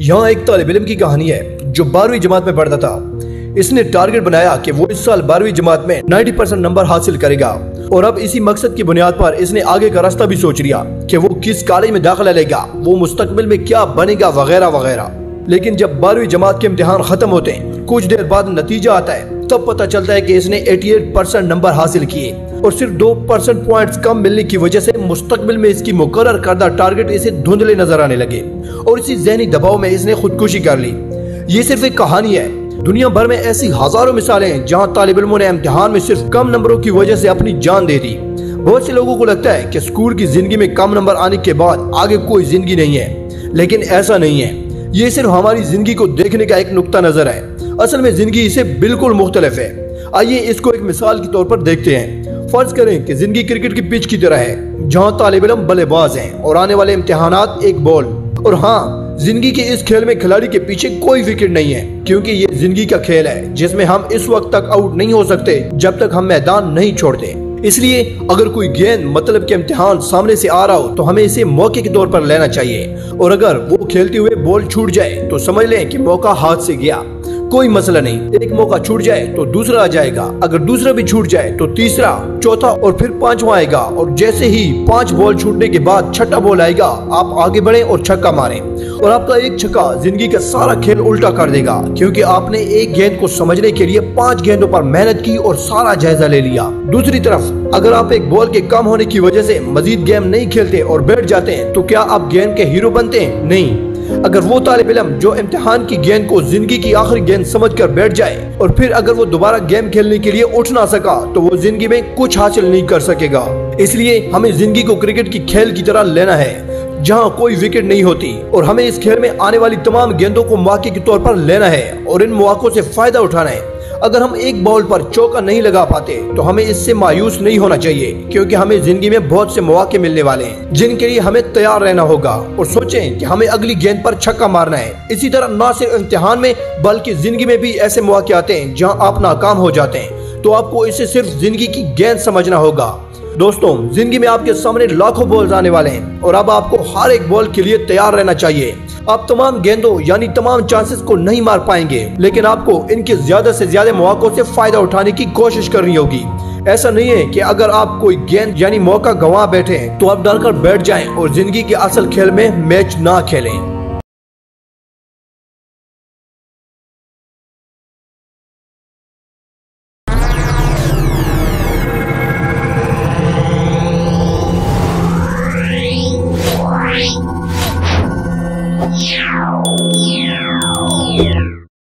यहाँ एक तालिब इल्म की कहानी है जो 12वीं जमात में पढ़ता था। इसने टारगेट बनाया कि वो इस साल 12वीं जमात में 90% नंबर हासिल करेगा और अब इसी मकसद की बुनियाद पर इसने आगे का रास्ता भी सोच लिया कि वो किस कॉलेज में दाखिला लेगा, वो मुस्तकबिल में क्या बनेगा वगैरह वगैरह। लेकिन जब 12वीं जमात के इम्तिहान खत्म होते हैं, कुछ देर बाद नतीजा आता है, तब पता चलता है कि इसने 88% नंबर हासिल किए और सिर्फ 2% पॉइंट्स कम मिलने की वजह से मुस्तकबिल में इसकी मुकर्रर करदा टारगेट इसे धुंधले नजर आने लगे और इसी ज़हनी दबाव में इसने खुदकुशी कर ली। ये सिर्फ एक कहानी है, दुनिया भर में ऐसी हजारों मिसालें हैं जहां तालिब इल्मों ने इम्तिहान में सिर्फ कम नंबरों की वजह से अपनी जान दे दी। बहुत से लोगों को लगता है कि स्कूल की जिंदगी में कम नंबर आने के बाद आगे कोई जिंदगी नहीं है, लेकिन ऐसा नहीं है। ये सिर्फ हमारी जिंदगी को देखने का एक नुक्ता नजर है, असल में जिंदगी इससे बिल्कुल मुख्तलिफ है। आइए इसको एक मिसाल के तौर पर देखते हैं। फर्ज करें कि जिंदगी क्रिकेट की पिच की तरह है जहां तालिब इल्म बल्लेबाज हैं और आने वाले इम्तिहानात एक बॉल। और हाँ, जिंदगी के इस खेल में खिलाड़ी के पीछे कोई विकेट नहीं है, क्योंकि ये जिंदगी का खेल है जिसमें हम इस वक्त तक आउट नहीं हो सकते जब तक हम मैदान नहीं छोड़ते। इसलिए अगर कोई गेंद मतलब के इम्तिहान सामने से आ रहा हो तो हमें इसे मौके के तौर पर लेना चाहिए, और अगर वो खेलते हुए बॉल छूट जाए तो समझ लें कि मौका हाथ से गया, कोई मसला नहीं। एक मौका छूट जाए तो दूसरा आ जाएगा, अगर दूसरा भी छूट जाए तो तीसरा, चौथा और फिर पांचवा आएगा, और जैसे ही 5 बॉल छूटने के बाद छठा बॉल आएगा, आप आगे बढ़े और छक्का मारें और आपका एक छक्का जिंदगी का सारा खेल उल्टा कर देगा, क्योंकि आपने एक गेंद को समझने के लिए 5 गेंदों पर मेहनत की और सारा जायजा ले लिया। दूसरी तरफ अगर आप एक बॉल के कम होने की वजह से मजीद गेम नहीं खेलते और बैठ जाते हैं तो क्या आप गेंद के हीरो बनते हैं? नहीं। अगर वो तालिब इल्म जो इम्तिहान की गेंद को जिंदगी की आखिरी गेंद समझकर बैठ जाए और फिर अगर वो दोबारा गेम खेलने के लिए उठ ना सका तो वो जिंदगी में कुछ हासिल नहीं कर सकेगा। इसलिए हमें जिंदगी को क्रिकेट की खेल की तरह लेना है जहां कोई विकेट नहीं होती, और हमें इस खेल में आने वाली तमाम गेंदों को मौके के तौर पर लेना है और इन मौकों से फायदा उठाना है। अगर हम एक बॉल पर चौका नहीं लगा पाते तो हमें इससे मायूस नहीं होना चाहिए, क्योंकि हमें जिंदगी में बहुत से मौके मिलने वाले हैं जिनके लिए हमें तैयार रहना होगा, और सोचें कि हमें अगली गेंद पर छक्का मारना है। इसी तरह न सिर्फ इम्तिहान में बल्कि जिंदगी में भी ऐसे मौके आते हैं जहां आप नाकाम हो जाते हैं, तो आपको इसे सिर्फ जिंदगी की गेंद समझना होगा। दोस्तों, जिंदगी में आपके सामने लाखों बॉल्स आने वाले हैं और अब आपको हर एक बॉल के लिए तैयार रहना चाहिए। आप तमाम गेंदों यानी तमाम चांसेस को नहीं मार पाएंगे, लेकिन आपको इनके ज्यादा से ज्यादा मौकों से फायदा उठाने की कोशिश करनी होगी। ऐसा नहीं है कि अगर आप कोई गेंद यानी मौका गंवा बैठे हैं तो आप डर कर बैठ जाएं और जिंदगी के असल खेल में मैच ना खेलें। Yeah.